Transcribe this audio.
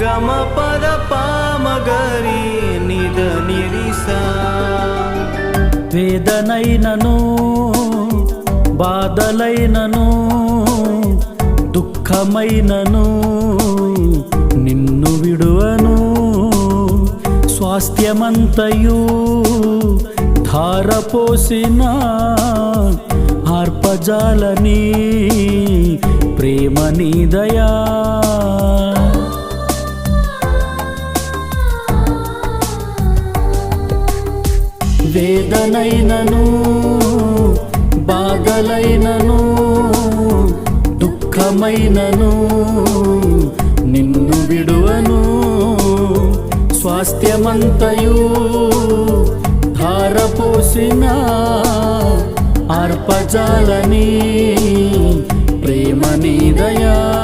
గమ పద పామగరి నిద నిరిసా. వేదనైనను బాధలైనను దుఃఖమైనను నిన్ను విడువను. స్వాస్థ్యమంతయు ధారపోసిన ఆర్పజాలని ప్రేమ నీ దయా. వేదనైనను బాధలైనను దుఃఖమైనను నిన్ను విడువను. స్వాస్థ్యమంతయు ధారపోసిన ఆర్పజాలని ప్రేమ నీ దయా.